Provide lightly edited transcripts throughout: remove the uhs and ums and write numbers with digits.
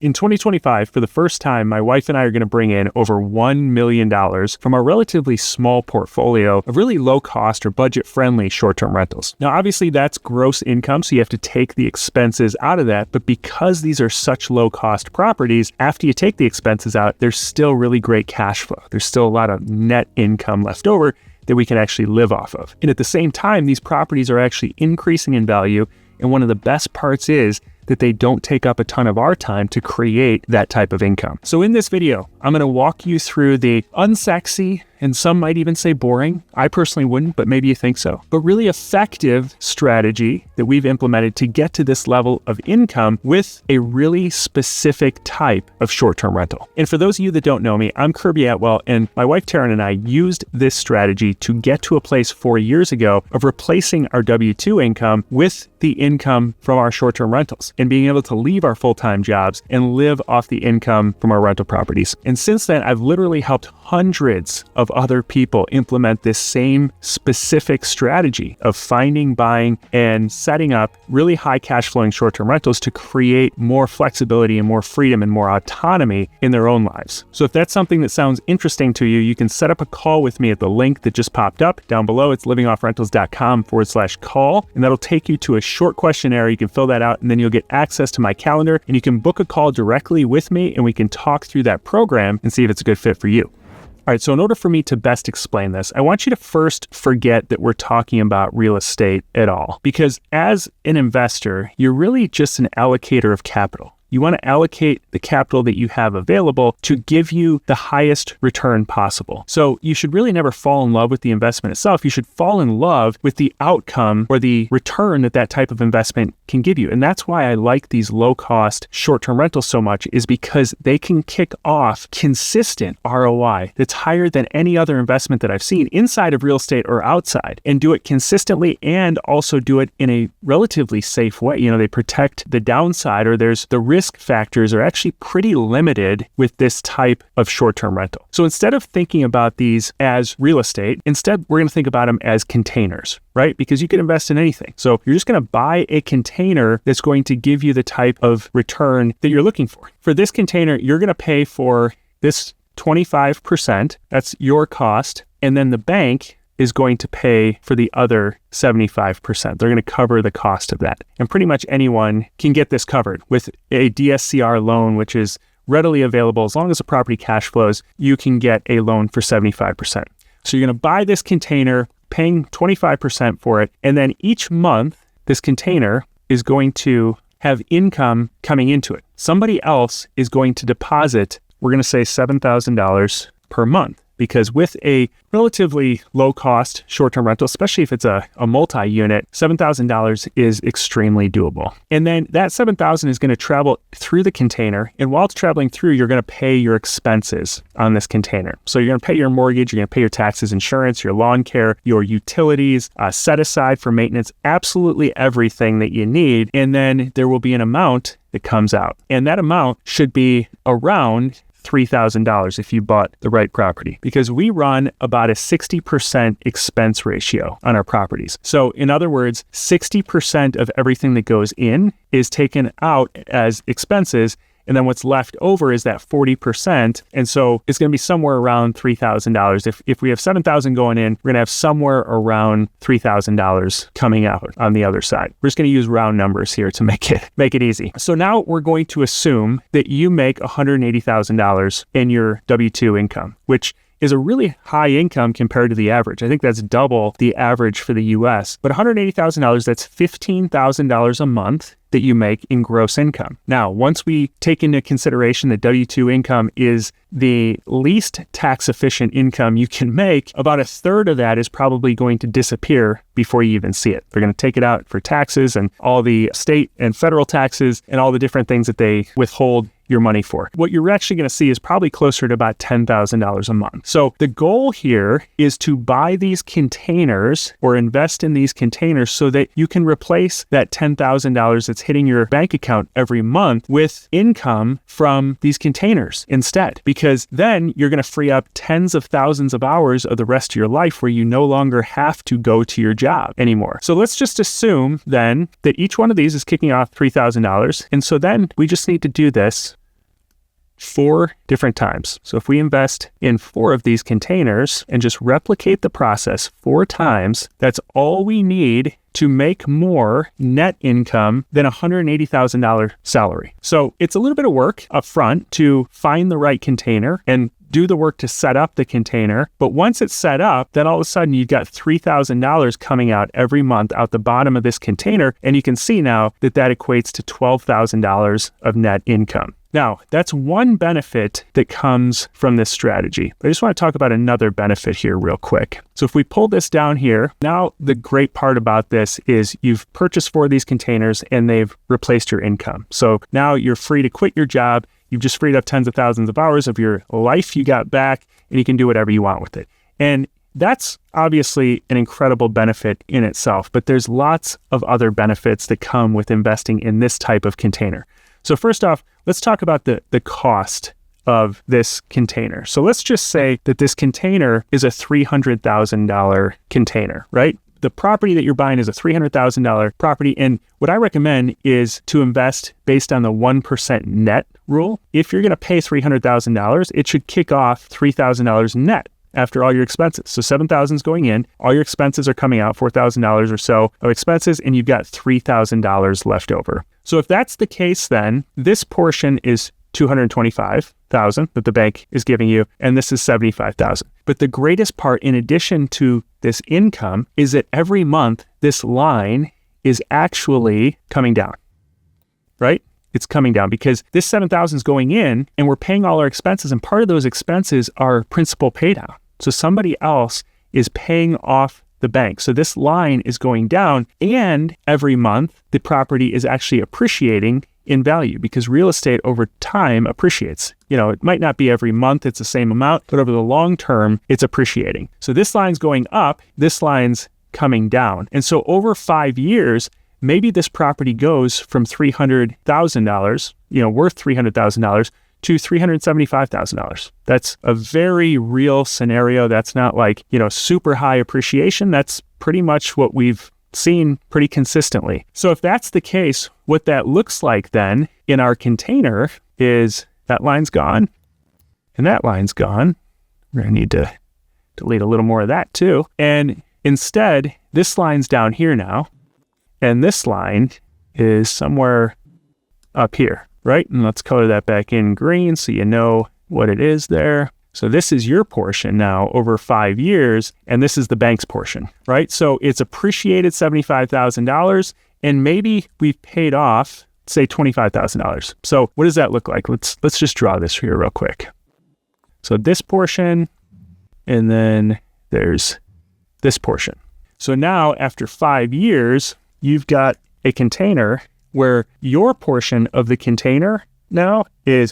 In 2025, for the first time, my wife and I are going to bring in over $1 million from our relatively small portfolio of really low-cost or budget-friendly short-term rentals. Now, obviously, that's gross income, so you have to take the expenses out of that. But because these are such low-cost properties, after you take the expenses out, there's still really great cash flow. There's still a lot of net income left over that we can actually live off of. And at the same time, these properties are actually increasing in value. And one of the best parts is that they don't take up a ton of our time to create that type of income. So in this video, I'm going to walk you through the unsexy, and some might even say boring. I personally wouldn't, but maybe you think so. But really effective strategy that we've implemented to get to this level of income with a really specific type of short-term rental. And for those of you that don't know me, I'm Kirby Atwell, and my wife Taryn and I used this strategy to get to a place 4 years ago of replacing our W-2 income with the income from our short-term rentals and being able to leave our full-time jobs and live off the income from our rental properties. And since then, I've literally helped hundreds of other people implement this same specific strategy of finding, buying, and setting up really high cash flowing short-term rentals to create more flexibility and more freedom and more autonomy in their own lives. So if that's something that sounds interesting to you, you can set up a call with me at the link that just popped up down below. It's livingoffrentals.com/call, and that'll take you to a short questionnaire. You can fill that out, and then you'll get access to my calendar, and you can book a call directly with me, and we can talk through that program and see if it's a good fit for you. All right, so in order for me to best explain this, I want you to first forget that we're talking about real estate at all, because as an investor, you're really just an allocator of capital. You want to allocate the capital that you have available to give you the highest return possible. So you should really never fall in love with the investment itself. You should fall in love with the outcome or the return that that type of investment can give you. And that's why I like these low-cost short-term rentals so much, is because they can kick off consistent ROI that's higher than any other investment that I've seen inside of real estate or outside, and do it consistently and also do it in a relatively safe way. You know, they protect the downside, or there's the risk factors are actually pretty limited with this type of short-term rental. So instead of thinking about these as real estate, instead we're going to think about them as containers, right? Because you can invest in anything. So you're just going to buy a container that's going to give you the type of return that you're looking for. For this container, you're going to pay for this 25%, that's your cost, and then the bank is going to pay for the other 75%. They're going to cover the cost of that. And pretty much anyone can get this covered with a DSCR loan, which is readily available. As long as the property cash flows, you can get a loan for 75%. So you're going to buy this container, paying 25% for it, and then each month, this container is going to have income coming into it. Somebody else is going to deposit, we're going to say $7,000 per month. Because with a relatively low-cost short-term rental, especially if it's a multi-unit, $7,000 is extremely doable. And then that $7,000 is going to travel through the container. And while it's traveling through, you're going to pay your expenses on this container. So you're going to pay your mortgage, you're going to pay your taxes, insurance, your lawn care, your utilities, set aside for maintenance, absolutely everything that you need. And then there will be an amount that comes out. And that amount should be around $3,000 if you bought the right property, because we run about a 60% expense ratio on our properties. So in other words, 60% of everything that goes in is taken out as expenses, and then what's left over is that 40%. And so it's going to be somewhere around $3,000. If we have $7,000 going in, we're going to have somewhere around $3,000 coming out on the other side. We're just going to use round numbers here to make it easy. So now we're going to assume that you make $180,000 in your W-2 income, which is a really high income compared to the average. I think that's double the average for the US. But $180,000, that's $15,000 a month that you make in gross income. Now, once we take into consideration that W-2 income is the least tax efficient income you can make, about a third of that is probably going to disappear before you even see it. They're going to take it out for taxes and all the state and federal taxes and all the different things that they withhold your money for. What you're actually going to see is probably closer to about $10,000 a month. So the goal here is to buy these containers or invest in these containers so that you can replace that $10,000 that's hitting your bank account every month with income from these containers instead. Because then you're going to free up tens of thousands of hours of the rest of your life where you no longer have to go to your job anymore. So let's just assume then that each one of these is kicking off $3,000. And so then we just need to do this 4 different times. So if we invest in 4 of these containers and just replicate the process 4 times, that's all we need to make more net income than a $180,000 salary. So it's a little bit of work up front to find the right container and do the work to set up the container. But once it's set up, then all of a sudden you've got $3,000 coming out every month out the bottom of this container. And you can see now that that equates to $12,000 of net income. Now, that's one benefit that comes from this strategy. I just want to talk about another benefit here real quick. So if we pull this down here, now the great part about this is you've purchased 4 of these containers and they've replaced your income. So now you're free to quit your job. You've just freed up tens of thousands of hours of your life you got back, and you can do whatever you want with it. And that's obviously an incredible benefit in itself, but there's lots of other benefits that come with investing in this type of container. So first off, let's talk about the cost of this container. So let's just say that this container is a $300,000 container, right? The property that you're buying is a $300,000 property. And what I recommend is to invest based on the 1% net rule. If you're going to pay $300,000, it should kick off $3,000 net after all your expenses. So $7,000 is going in, all your expenses are coming out, $4,000 or so of expenses, and you've got $3,000 left over. So if that's the case, then this portion is $225,000 that the bank is giving you, and this is $75,000. But the greatest part, in addition to this income, is that every month this line is actually coming down, right? It's coming down because this $7,000 is going in and we're paying all our expenses, and part of those expenses are principal pay down. So somebody else is paying off the bank. So this line is going down, and every month the property is actually appreciating in value because real estate over time appreciates. You know, it might not be every month it's the same amount, but over the long term, it's appreciating. So this line's going up, this line's coming down. And so over 5 years, maybe this property goes from $300,000, worth $300,000 to $375,000. That's a very real scenario. That's not like, super high appreciation. That's pretty much what we've seen pretty consistently. So if that's the case, what that looks like then in our container is that line's gone and that line's gone. We're going to need to delete a little more of that too. And instead, this line's down here now, and this line is somewhere up here, right? And let's color that back in green so you know what it is there. So this is your portion now over 5 years, and this is the bank's portion, right? So it's appreciated $75,000, and maybe we've paid off, say, $25,000. So what does that look like? Let's just draw this here real quick. So this portion, and then there's this portion. So now after 5 years, you've got a container where your portion of the container now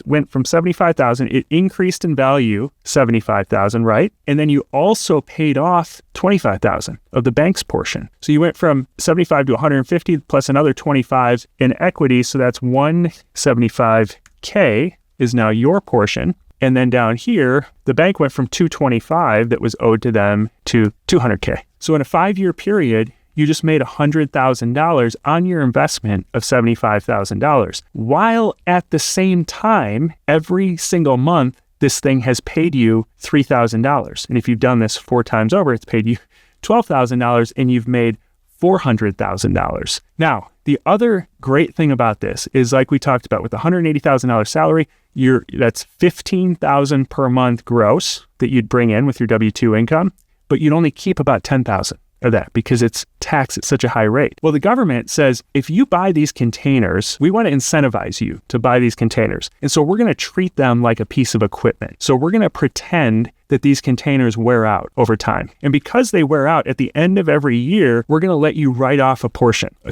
went from $75,000, it increased in value $75,000, right? And then you also paid off $25,000 of the bank's portion. So you went from 75 to 150 plus another 25 in equity. So that's $175K is now your portion. And then down here, the bank went from $225 that was owed to them to $200K. So in a 5-year period, you just made $100,000 on your investment of $75,000, while at the same time, every single month, this thing has paid you $3,000. And if you've done this 4 times over, it's paid you $12,000, and you've made $400,000. Now, the other great thing about this is, like we talked about, with the $180,000 salary, that's $15,000 per month gross that you'd bring in with your W-2 income, but you'd only keep about $10,000 of that because it's taxed at such a high rate. Well, the government says, if you buy these containers, we want to incentivize you to buy these containers. And so we're going to treat them like a piece of equipment. So we're going to pretend that these containers wear out over time. And because they wear out at the end of every year, we're going to let you write off a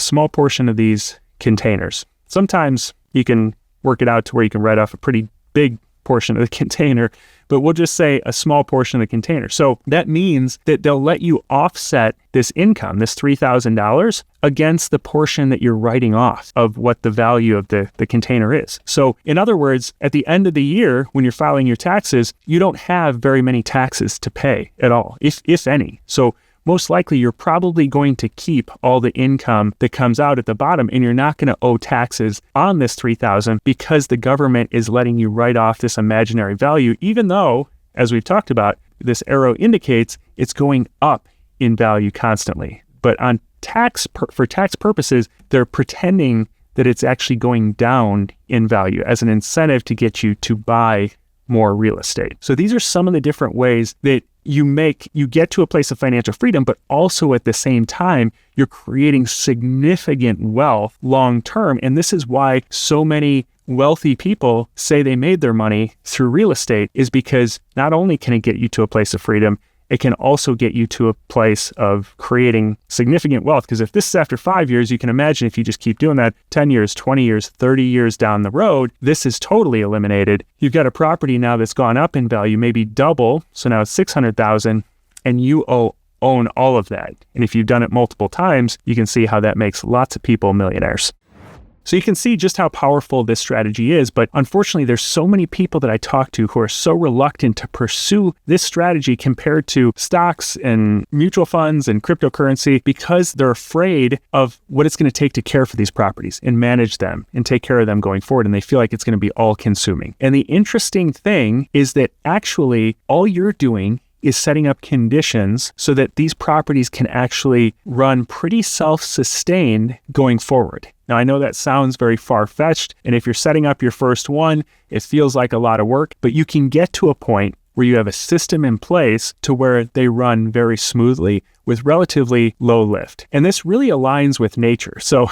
small portion of these containers. Sometimes you can work it out to where you can write off a pretty big portion of the container, but we'll just say a small portion of the container. So that means that they'll let you offset this income, this $3,000, against the portion that you're writing off of what the value of the container is. So in other words, at the end of the year, when you're filing your taxes, you don't have very many taxes to pay at all, if any. So most likely you're probably going to keep all the income that comes out at the bottom, and you're not going to owe taxes on this $3,000 because the government is letting you write off this imaginary value, even though, as we've talked about, this arrow indicates it's going up in value constantly. But on for tax purposes, they're pretending that it's actually going down in value as an incentive to get you to buy more real estate. So these are some of the different ways that you get to a place of financial freedom, but also at the same time, you're creating significant wealth long term. And this is why so many wealthy people say they made their money through real estate, is because not only can it get you to a place of freedom, it can also get you to a place of creating significant wealth. Because if this is after 5 years, you can imagine if you just keep doing that 10 years, 20 years, 30 years down the road, this is totally eliminated. You've got a property now that's gone up in value, maybe double. So now it's $600,000 and you own all of that. And if you've done it multiple times, you can see how that makes lots of people millionaires. So you can see just how powerful this strategy is, but unfortunately there's so many people that I talk to who are so reluctant to pursue this strategy compared to stocks and mutual funds and cryptocurrency because they're afraid of what it's going to take to care for these properties and manage them and take care of them going forward, and they feel like it's going to be all consuming. And the interesting thing is that actually all you're doing is setting up conditions so that these properties can actually run pretty self-sustained going forward. Now, I know that sounds very far-fetched, and if you're setting up your first one, it feels like a lot of work, but you can get to a point where you have a system in place to where they run very smoothly with relatively low lift. And this really aligns with nature. So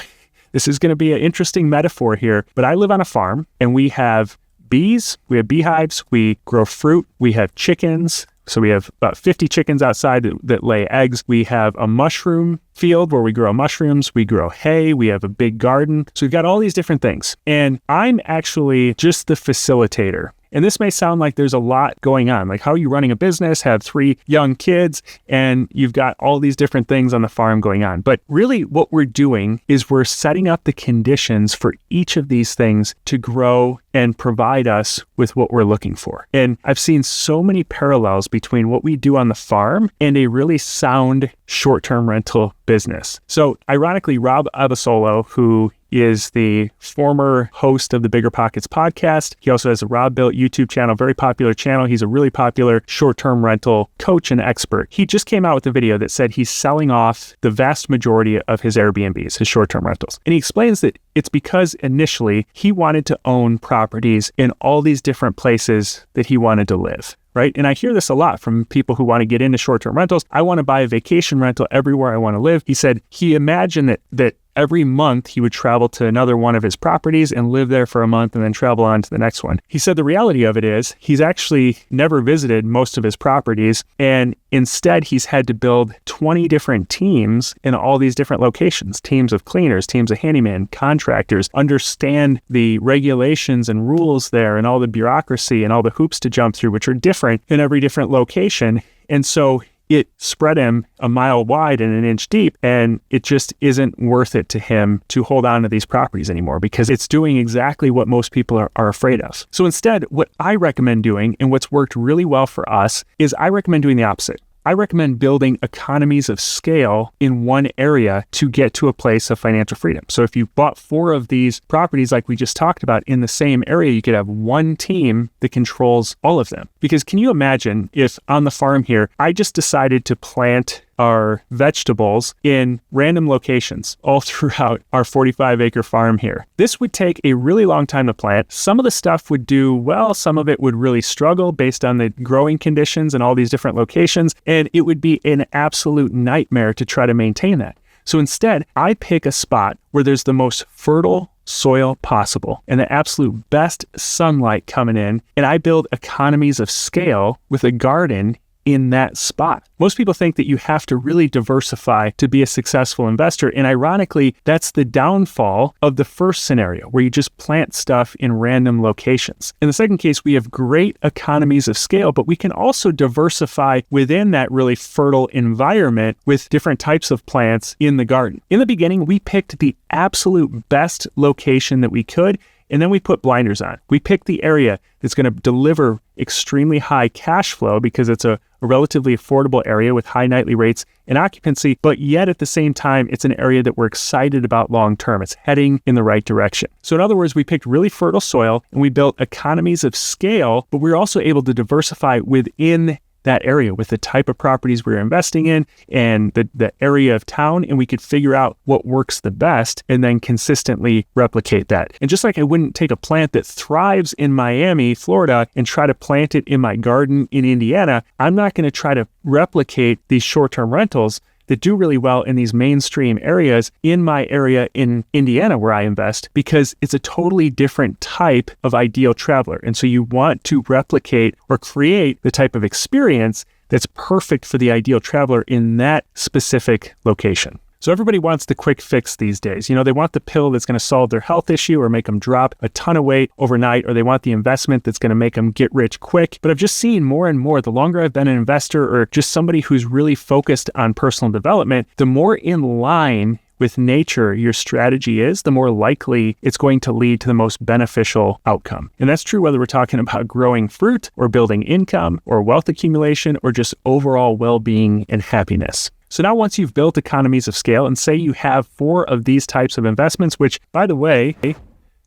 this is going to be an interesting metaphor here, but I live on a farm and we have bees, we have beehives, we grow fruit, we have chickens. So we have about 50 chickens outside that lay eggs. We have a mushroom field where we grow mushrooms. We grow hay. We have a big garden. So we've got all these different things. And I'm actually just the facilitator. And this may sound like there's a lot going on. Like, how are you running a business, have 3 young kids, and you've got all these different things on the farm going on. But really what we're doing is we're setting up the conditions for each of these things to grow and provide us with what we're looking for. And I've seen so many parallels between what we do on the farm and a really sound short-term rental business. So ironically, Rob Abasolo, who is the former host of the Bigger Pockets podcast. He also has a Rob Built YouTube channel, very popular channel. He's a really popular short-term rental coach and expert. He just came out with a video that said he's selling off the vast majority of his Airbnbs, his short-term rentals. And he explains that it's because initially he wanted to own properties in all these different places that he wanted to live. Right? And I hear this a lot from people who want to get into short-term rentals. I want to buy a vacation rental everywhere I want to live. He said he imagined that every month he would travel to another one of his properties and live there for a month and then travel on to the next one. He said the reality of it is he's actually never visited most of his properties, and instead he's had to build 20 different teams in all these different locations, teams of cleaners, teams of handyman, contractors, understand the regulations and rules there and all the bureaucracy and all the hoops to jump through, which are different in every different location. And so it spread him a mile wide and an inch deep, and it just isn't worth it to him to hold on to these properties anymore because it's doing exactly what most people are afraid of. So instead, what I recommend doing, and what's worked really well for us, is I recommend doing the opposite. I recommend building economies of scale in one area to get to a place of financial freedom. So if you bought 4 of these properties like we just talked about in the same area, you could have one team that controls all of them. Because can you imagine if on the farm here, I just decided to plant our vegetables in random locations all throughout our 45-acre farm here. This would take a really long time to plant. Some of the stuff would do well, some of it would really struggle based on the growing conditions and all these different locations, and it would be an absolute nightmare to try to maintain that. So instead, I pick a spot where there's the most fertile soil possible and the absolute best sunlight coming in, and I build economies of scale with a garden in that spot. Most people think that you have to really diversify to be a successful investor. And ironically, that's the downfall of the first scenario where you just plant stuff in random locations. In the second case, we have great economies of scale, but we can also diversify within that really fertile environment with different types of plants in the garden. In the beginning, we picked the absolute best location that we could, and then we put blinders on. We picked the area that's going to deliver extremely high cash flow because it's a a relatively affordable area with high nightly rates and occupancy, but yet at the same time, it's an area that we're excited about long-term. It's heading in the right direction. So in other words, we picked really fertile soil and we built economies of scale, but we're also able to diversify within that area with the type of properties we're investing in and the area of town, and we could figure out what works the best and then consistently replicate that. And just like I wouldn't take a plant that thrives in Miami, Florida, and try to plant it in my garden in Indiana, I'm not going to try to replicate these short-term rentals that do really well in these mainstream areas in my area in Indiana where I invest, because it's a totally different type of ideal traveler. And so you want to replicate or create the type of experience that's perfect for the ideal traveler in that specific location. So everybody wants the quick fix these days. They want the pill that's going to solve their health issue or make them drop a ton of weight overnight, or they want the investment that's going to make them get rich quick. But I've just seen more and more, the longer I've been an investor or just somebody who's really focused on personal development, the more in line with nature your strategy is, the more likely it's going to lead to the most beneficial outcome. And that's true whether we're talking about growing fruit or building income or wealth accumulation or just overall well-being and happiness. So now once you've built economies of scale, and say you have 4 of these types of investments, which, by the way,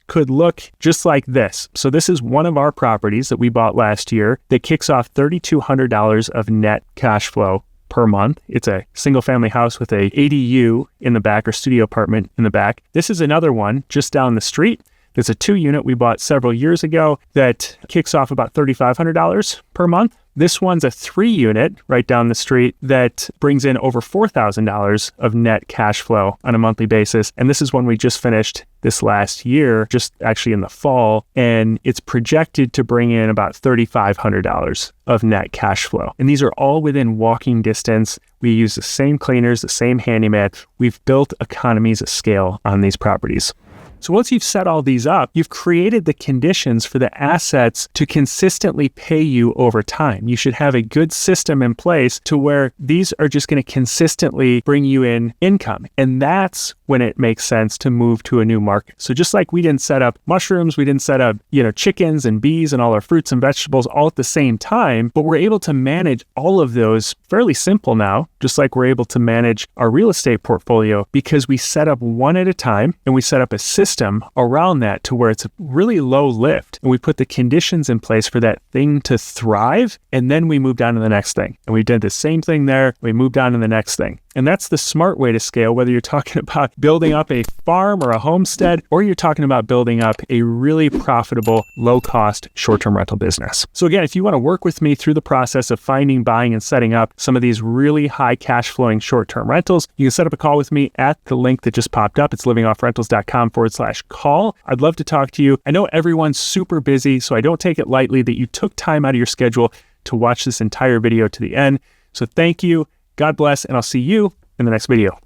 could look just like this. So this is one of our properties that we bought last year that kicks off $3,200 of net cash flow per month. It's a single family house with a ADU in the back, or studio apartment in the back. This is another one just down the street. There's a 2-unit we bought several years ago that kicks off about $3,500 per month. This one's a 3-unit right down the street that brings in over $4,000 of net cash flow on a monthly basis. And this is one we just finished this last year, just actually in the fall, and it's projected to bring in about $3,500 of net cash flow. And these are all within walking distance. We use the same cleaners, the same handyman. We've built economies of scale on these properties. So once you've set all these up, you've created the conditions for the assets to consistently pay you over time. You should have a good system in place to where these are just going to consistently bring you in income. And that's when it makes sense to move to a new market. So just like we didn't set up mushrooms, we didn't set up, chickens and bees and all our fruits and vegetables all at the same time, but we're able to manage all of those fairly simple now, just like we're able to manage our real estate portfolio, because we set up one at a time and we set up a system around that to where it's a really low lift, and we put the conditions in place for that thing to thrive, and then we moved on to the next thing. And we did the same thing there, we moved on to the next thing. And that's the smart way to scale, whether you're talking about building up a farm or a homestead, or you're talking about building up a really profitable, low-cost, short-term rental business. So again, if you want to work with me through the process of finding, buying, and setting up some of these really high cash flowing short-term rentals, you can set up a call with me at the link that just popped up. It's livingoffrentals.com/call. I'd love to talk to you. I know everyone's super busy, so I don't take it lightly that you took time out of your schedule to watch this entire video to the end. So thank you. God bless, and I'll see you in the next video.